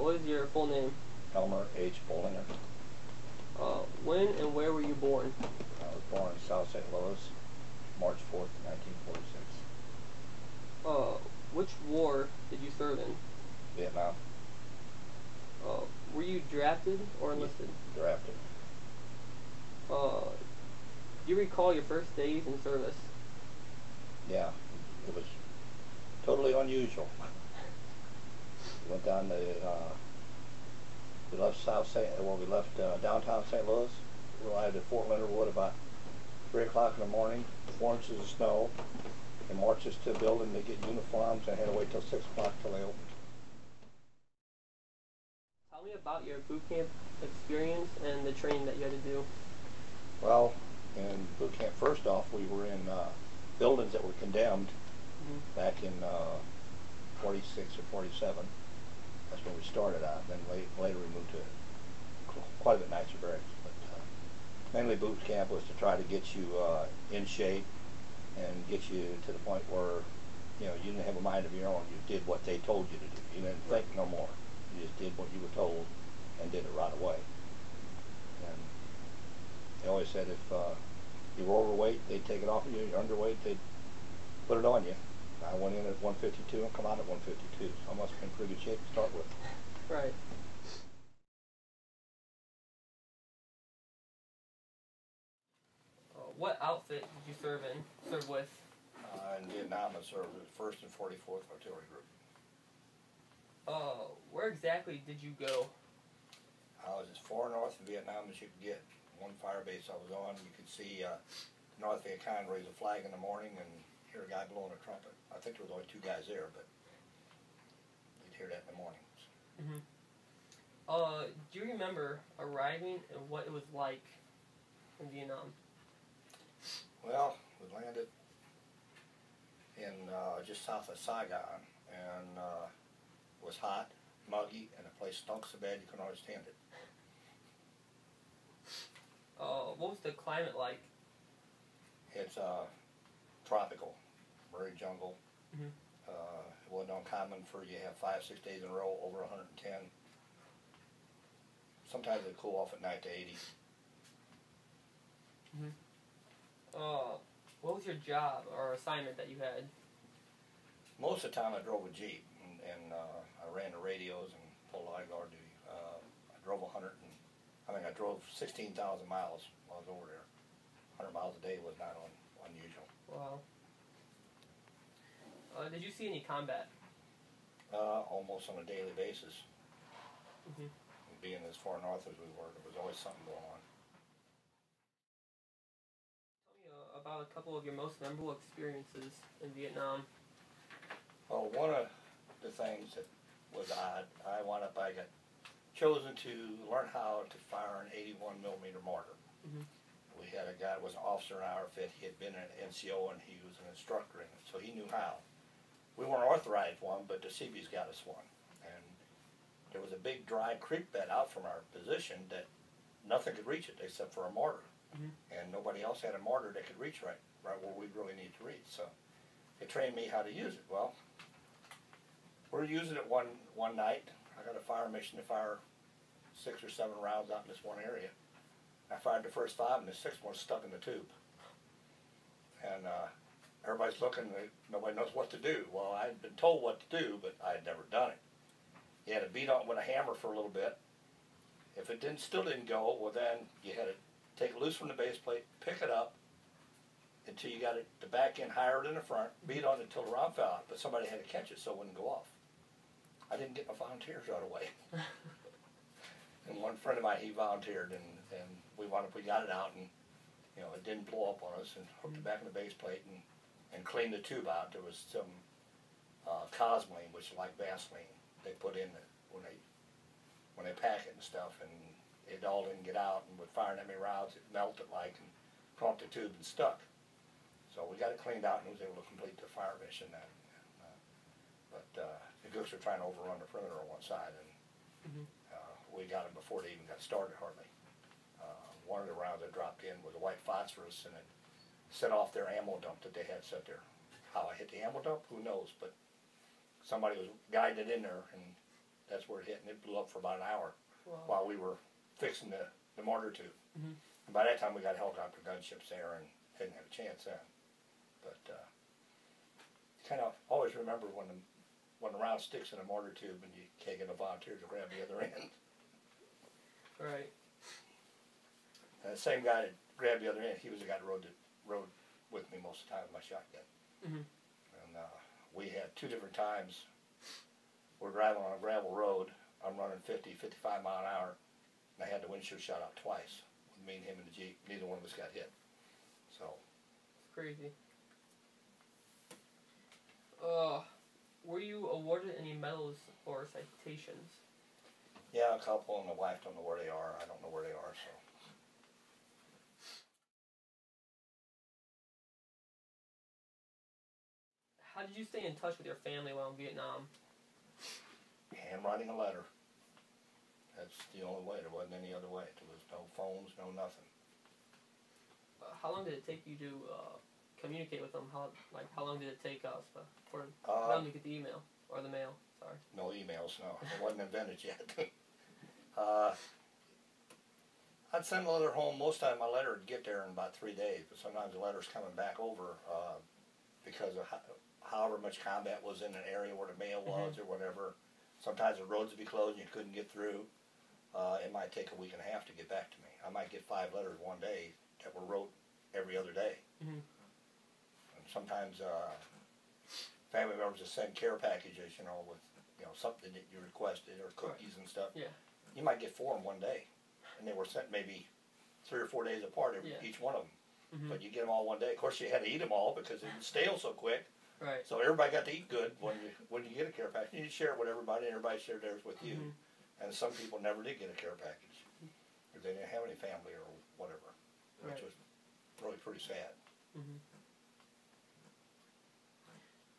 What is your full name? Elmer H. Bollinger. When and where were you born? I was born in South St. Louis, March 4th, 1946. Which war did you serve in? Vietnam. Were you drafted or enlisted? Drafted. Do you recall your first days in service? Yeah, it was totally unusual. We went down to, we left downtown St. Louis. We arrived at Fort Leonard Wood about 3 o'clock in the morning, 4 inches of snow, and marched us to a building to get uniforms and had to wait till 6 o'clock till they opened. Tell me about your boot camp experience and the training that you had to do. Well, in boot camp, first off, we were in buildings that were condemned back in 46 or 47. That's when we started out. Then later we moved to quite a bit nicer barracks. But mainly boot camp was to try to get you in shape and get you to the point where you didn't have a mind of your own. You did what they told you to do. You didn't think no more. You just did what you were told and did it right away. And they always said if you were overweight, they'd take it off of you. You're underweight, they'd put it on you. I went in at 152 and come out at 152, so I must have been in pretty good shape to start with. Right. What outfit did you serve with? In Vietnam, I served with 1st and 44th Artillery Group. Where exactly did you go? I was as far north of Vietnam as you could get. One fire base I was on, you could see North Vietcong raise a flag in the morning and hear a guy blowing a trumpet. I think there was only 2 guys there, but you'd hear that in the mornings. Do you remember arriving and what it was like in Vietnam? Well, we landed in just south of Saigon, and it was hot, muggy, and the place stunk so bad you couldn't understand it. What was the climate like? It's tropical, prairie jungle. It wasn't uncommon for you to have 5-6 days in a row over 110. Sometimes it'd cool off at night to 80. What was your job or assignment that you had? Most of the time I drove a Jeep, and I ran the radios and pulled eye guard duty. I drove I drove 16,000 miles while I was over there. 100 miles a day was not unusual. Wow. Did you see any combat? Almost on a daily basis. Being as far north as we were, there was always something going on. Tell me about a couple of your most memorable experiences in Vietnam. Well, one of the things that was odd, I got chosen to learn how to fire an 81 millimeter mortar. We had a guy that was an officer in our outfit. He had been an NCO and he was an instructor in it, so he knew how. We weren't authorized one, but the Seabees got us one. And there was a big dry creek bed out from our position that nothing could reach it except for a mortar. And nobody else had a mortar that could reach right where we really need to reach. So they trained me how to use it. Well, we're using it one night. I got a fire mission to fire 6 or 7 rounds out in this one area. I fired the first 5 and the 6th one stuck in the tube. And everybody's looking, nobody knows what to do. Well, I'd been told what to do, but I had never done it. You had to beat on it with a hammer for a little bit. If it still didn't go, well then you had to take it loose from the base plate, pick it up until you got the back end higher than the front, beat on it until the round fell out, but somebody had to catch it so it wouldn't go off. I didn't get my volunteers right away. And one friend of mine, he volunteered, and we got it out, and it didn't blow up on us, and hooked it back in the base plate and cleaned the tube out. There was some Cosmoline, which is like Vaseline, they put in when they pack it and stuff, and it all didn't get out, and with firing that many rounds, it melted and clumped the tube and stuck. So we got it cleaned out and was able to complete the fire mission then. But the gooks were trying to overrun the perimeter on one side, and we got them before they even got started hardly. One of the rounds that dropped in was a white phosphorus, and it set off their ammo dump that they had set there. How I hit the ammo dump, who knows, but somebody was guiding it in there, and That's where it hit, and it blew up for about an hour Wow. while we were fixing the mortar tube. Mhm. And by that time, we got helicopter gunships there and didn't have a chance then. But kind of always remember when the round sticks in a mortar tube and you can't get a volunteer to grab the other end. Right. And the same guy that grabbed the other end, he was the guy that rode with me most of the time with my shotgun. Mhm. And we had 2 different times. We're driving on a gravel road. I'm running 50, 55 mile an hour, and I had the windshield shot out twice. With me and him in the Jeep, neither one of us got hit. So. It's crazy. Were you awarded any medals or citations? Yeah, a couple, and the wife don't know where they are. I don't know where they are, so. How did you stay in touch with your family while in Vietnam? Handwriting a letter. That's the only way. There wasn't any other way. There was no phones, no nothing. How long did it take you to communicate with them? How long did it take us for them to get the email or the mail? Sorry. No emails, no. It wasn't invented yet. I'd send a letter home. Most of the time my letter would get there in about 3 days, but sometimes the letter's coming back over because of however much combat was in an area where the mail was or whatever. Sometimes the roads would be closed and you couldn't get through. It might take a week and a half to get back to me. I might get 5 letters one day that were wrote every other day. Mm-hmm. And sometimes family members just send care packages, with something that you requested or cookies and stuff. Yeah. You might get 4 in one day, and they were sent maybe 3 or 4 days apart each one of them. Mm-hmm. But you get them all one day. Of course, you had to eat them all because they would stale so quick. Right. So everybody got to eat good when you get a care package. You share it with everybody, and everybody shared theirs with you. Mm-hmm. And some people never did get a care package because they didn't have any family or whatever, which was really pretty sad. Mm-hmm.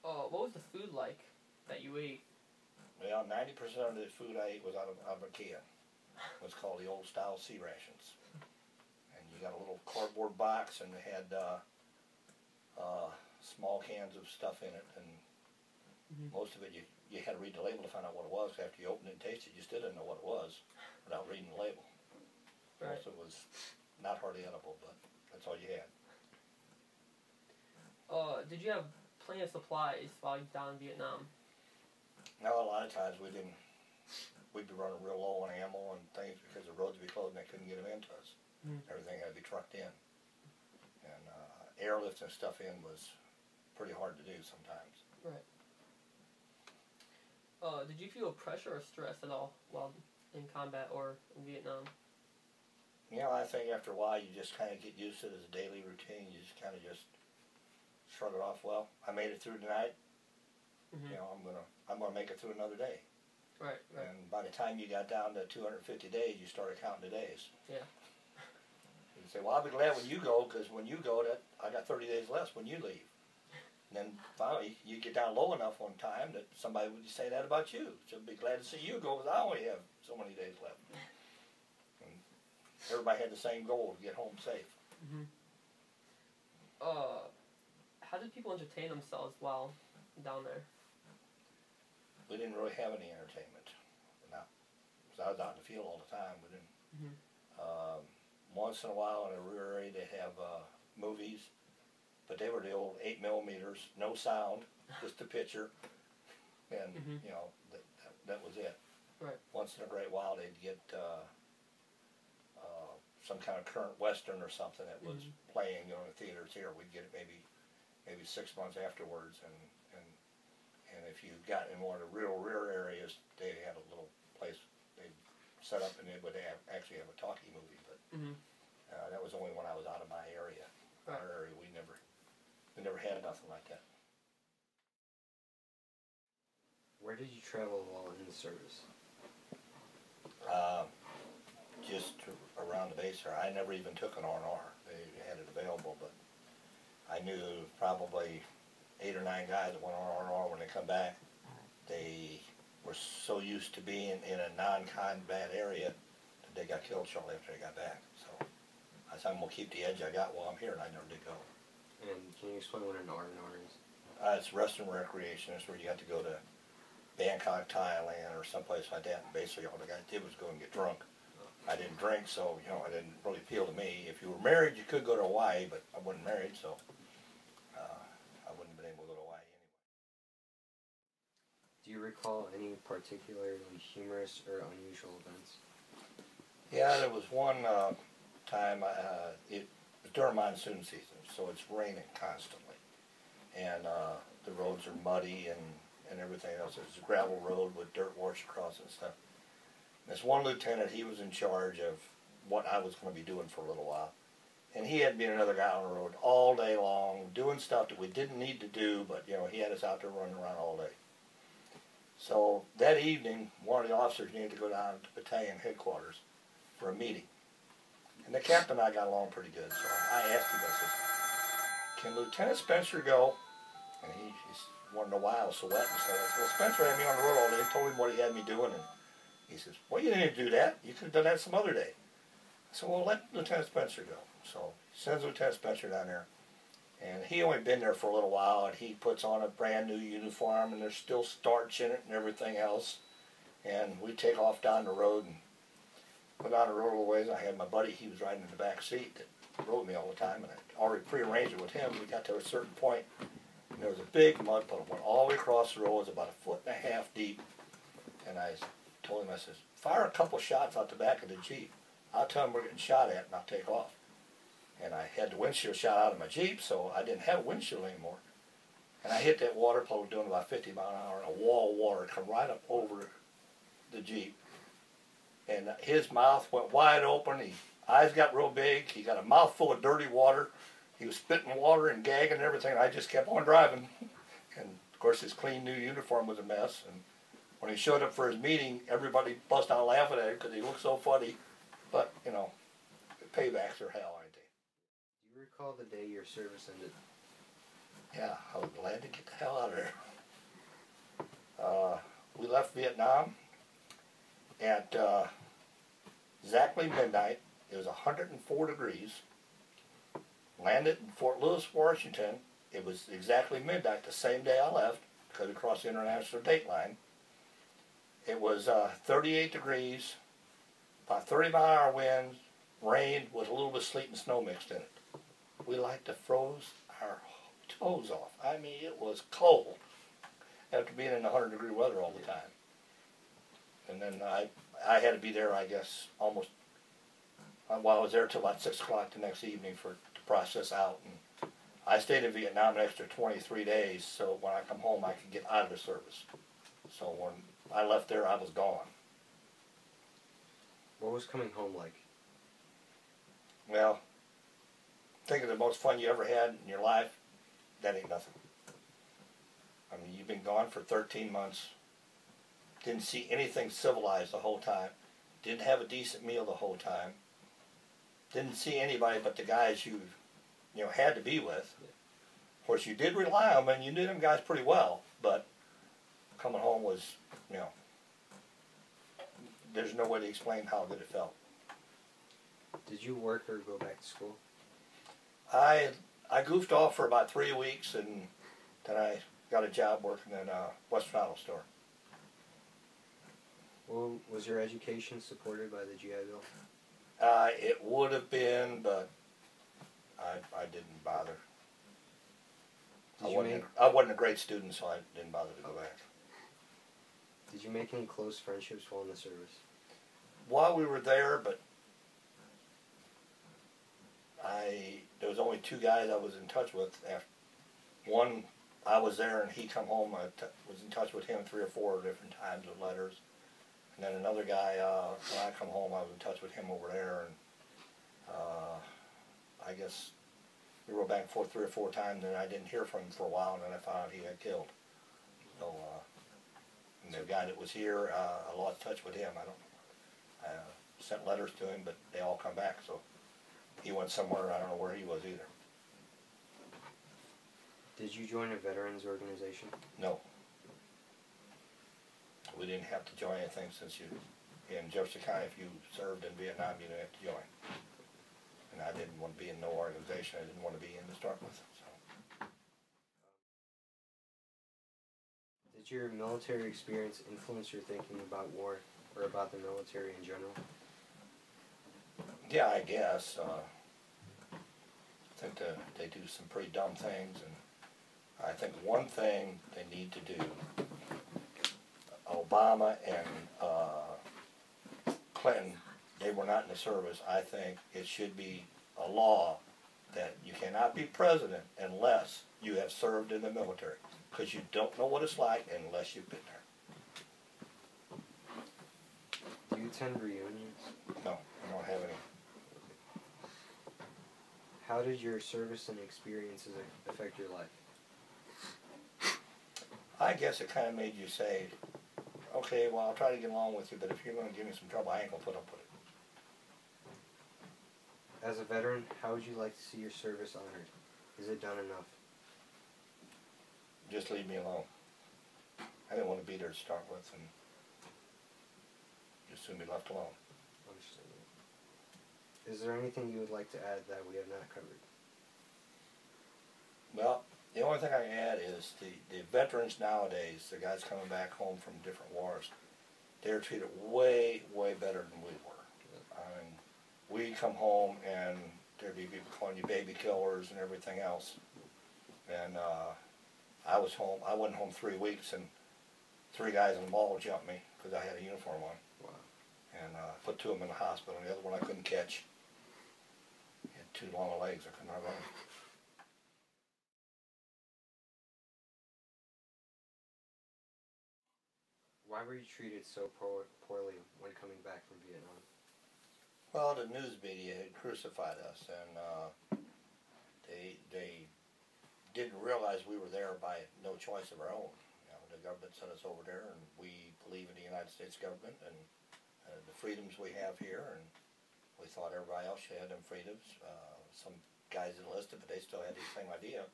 What was the food like that you ate? Well, 90% of the food I ate was out of a can. What's called the old style sea rations. And you got a little cardboard box, and it had small cans of stuff in it, and most of it you had to read the label to find out what it was. After you opened it and tasted it, you still didn't know what it was without reading the label. Right. Most of it was not hardly edible, but that's all you had. Did you have plenty of supplies while you were down in Vietnam? Now, a lot of times we'd be running real low on ammo and things because the roads would be closed and they couldn't get them into us. Everything had to be trucked in. And airlifting stuff in was pretty hard to do sometimes. Right. Did you feel pressure or stress at all while in combat or in Vietnam? I think after a while you just kind of get used to it as a daily routine. You just kind of just shrug it off. Well, I made it through tonight. I'm gonna make it through another day. Right. And by the time you got down to 250 days, you started counting the days. Yeah. You say, well, I'll be glad when you go, because when you go, I got 30 days less when you leave. And then finally, you get down low enough on time that somebody would say that about you. So I'd be glad to see you go, because I only have so many days left. And everybody had the same goal, to get home safe. How did people entertain themselves while down there? We didn't really have any entertainment. Not, because I was out in the field all the time. We didn't. Once in a while in a rear area they'd have movies, but they were the old 8mm, no sound, just a picture, and that was it. Right. Once in a great while they'd get some kind of current western or something that was playing in the theaters here. We'd get it maybe 6 months afterwards, and if you got in one of the real rear areas, they had a little place they'd set up, and they would actually have a talkie movie. But that was only when I was out of my area. Right. Our area, we never had nothing like that. Where did you travel while in the service? Just around the base there. I never even took an R&R. They had it available, but I knew probably 8 or 9 guys that went on R&R. When they come back, they were so used to being in a non-combat area that they got killed shortly after they got back. So I said, I'm going to keep the edge I got while I'm here, and I never did go. And can you explain what an R&R is? It's rest and recreation. It's where you got to go to Bangkok, Thailand, or someplace like that. And basically, all the guy did was go and get drunk. I didn't drink, so it didn't really appeal to me. If you were married, you could go to Hawaii, but I wasn't married, so I wouldn't have been able to go to Hawaii anyway. Do you recall any particularly humorous or unusual events? Yeah, there was one time, it was during monsoon season, so it's raining constantly. And the roads are muddy and everything else. It's a gravel road with dirt washed across it and stuff. And this one lieutenant, he was in charge of what I was going to be doing for a little while. And he had me and another guy on the road all day long, doing stuff that we didn't need to do, but, he had us out there running around all day. So that evening, one of the officers needed to go down to battalion headquarters for a meeting. And the captain and I got along pretty good, so I asked him, I said, "Can Lieutenant Spencer go?" And he wanted to know why I was so wet and stuff. I said, "Well, Spencer had me on the road all day, told him what he had me doing." And he says, "Well, you didn't do that. You could have done that some other day." I said, "Well, let Lieutenant Spencer go." So he sends Lieutenant Spencer down there. And he only been there for a little while, and he puts on a brand new uniform, and there's still starch in it and everything else. And we take off down the road and went down the road a little ways. I had my buddy, he was riding in the back seat that rode me all the time, and I already prearranged it with him. We got to a certain point, and there was a big mud puddle, went all the way across the road. It was about 1.5 feet deep. And I told him, I says, "Fire a couple shots out the back of the Jeep. I'll tell him we're getting shot at, and I'll take off." And I had the windshield shot out of my Jeep, so I didn't have a windshield anymore. And I hit that water puddle doing about 50 miles an hour, and a wall of water come right up over the Jeep. And his mouth went wide open. His eyes got real big. He got a mouthful of dirty water. He was spitting water and gagging and everything. And I just kept on driving. And, of course, his clean new uniform was a mess. And when he showed up for his meeting, everybody bust out laughing at him because he looked so funny. But, paybacks are hell, aren't they? Do you recall the day your service ended? Yeah, I was glad to get the hell out of there. We left Vietnam at exactly midnight. It was 104 degrees. Landed in Fort Lewis, Washington. It was exactly midnight the same day I left because we crossed the international date line. It was 38 degrees, about 30-mile-an-hour winds, rained with a little bit of sleet and snow mixed in it. We like to froze our toes off. I mean, it was cold after being in 100-degree weather all the time. And then I had to be there, I guess, almost, well, I was there till about 6 o'clock the next evening to process out. And I stayed in Vietnam an extra 23 days, so when I come home, I could get out of the service. So when I left there, I was gone. What was coming home like? Well, think of the most fun you ever had in your life, that ain't nothing. I mean, you've been gone for 13 months, didn't see anything civilized the whole time, didn't have a decent meal the whole time, didn't see anybody but the guys you had to be with. Of course, you did rely on them, and you knew them guys pretty well, but coming home was, there's no way to explain how good it felt. Did you work or go back to school? I goofed off for about 3 weeks, and then I got a job working in a Western Auto store. Well, was your education supported by the GI Bill? It would have been, but I didn't bother. I wasn't a great student, so I didn't bother to go back. Did you make any close friendships while in the service? While we were there, but there was only 2 guys I was in touch with. One, I was there and he come home. I was in touch with him 3 or 4 different times with letters. And then another guy, when I come home, I was in touch with him over there. And I guess we wrote back and forth 3 or 4 times, and I didn't hear from him for a while, and then I found out he got killed. So, and the guy that was here, I lost touch with him. I sent letters to him, but they all come back. So he went somewhere. I don't know where he was either. Did you join a veterans organization? No. We didn't have to join anything since in Jefferson County, if you served in Vietnam, you didn't have to join. And I didn't want to be in no organization. I didn't want to be in to start with. So. Did Did your military experience influence your thinking about war or about the military in general? Yeah, I guess. I think that they do some pretty dumb things, and I think one thing they need to do, Obama and Clinton, they were not in the service. I think it should be a law that you cannot be president unless you have served in the military, because you don't know what it's like unless you've been there. Do you attend reunions? No, I don't have any. How did your service and experiences affect your life? I guess it kind of made you say, okay, well, I'll try to get along with you, but if you're going to give me some trouble, I ain't going to put up with it. As a veteran, how would you like to see your service honored? Is it done enough? Just leave me alone. I didn't want to be there to start with, and just soon be left alone. Understood. Is there anything you would like to add that we have not covered? Well, the only thing I can add is the veterans nowadays, the guys coming back home from different wars, they're treated way, way better than we were. I mean, we come home and there'd be people calling you baby killers and everything else. And I was home. I wasn't home 3 weeks, and 3 guys in the mall jumped me because I had a uniform on. Wow. And put 2 of them in the hospital. And the other one I couldn't catch. He had 2 long legs. I couldn't run. Why were you treated so poorly when coming back from Vietnam? Well, the news media had crucified us, and they didn't realize we were there by no choice of our own. You know, the government sent us over there, and we believe in the United States government and the freedoms we have here, and we thought everybody else should have them freedoms. Some guys enlisted, but they still had the same idea.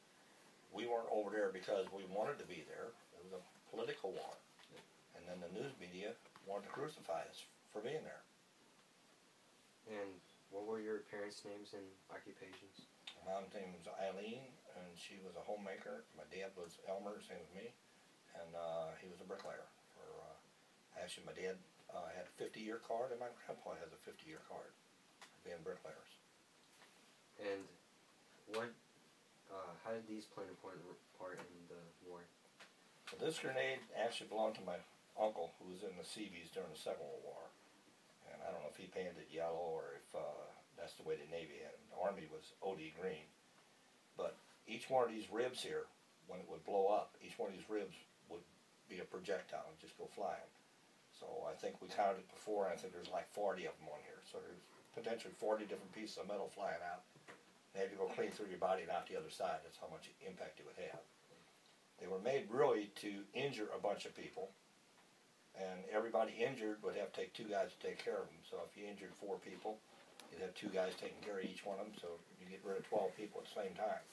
We weren't over there because we wanted to be there. It was a political war. And then the news media wanted to crucify us for being there. And what were your parents' names and occupations? My mom's name was Eileen, and she was a homemaker. My dad was Elmer, same as me, and he was a bricklayer. Actually, my dad had a 50-year card, and my grandpa has a 50-year card for being bricklayers. And how did these play an important part in the war? So this grenade actually belonged to my uncle, who was in the Seabees during the Second World War. And I don't know if he painted it yellow or if that's the way the Navy had it. The Army was OD green. But each one of these ribs here, when it would blow up, each one of these ribs would be a projectile and just go flying. So I think we counted it before, and I think there's like 40 of them on here. So there's potentially 40 different pieces of metal flying out. They had to go clean through your body and out the other side. That's how much impact it would have. They were made really to injure a bunch of people, and everybody injured would have to take 2 guys to take care of them. So if you injured 4 people, you'd have 2 guys taking care of each one of them, so you get rid of 12 people at the same time.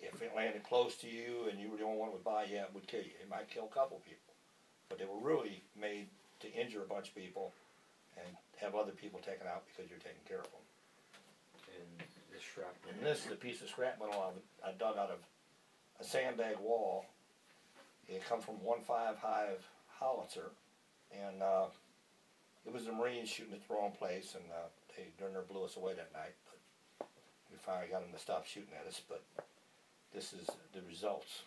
If it landed close to you and you were the only one that would buy, yeah, it would kill you. It might kill a couple people. But they were really made to injure a bunch of people and have other people taken out because you're taking care of them. And the shrapnel. And this is a piece of scrap metal I dug out of a sandbag wall. It come from 1.5 Hive howitzer, and it was the Marines shooting at the wrong place, and they darn near blew us away that night. But we finally got them to stop shooting at us. But this is the results.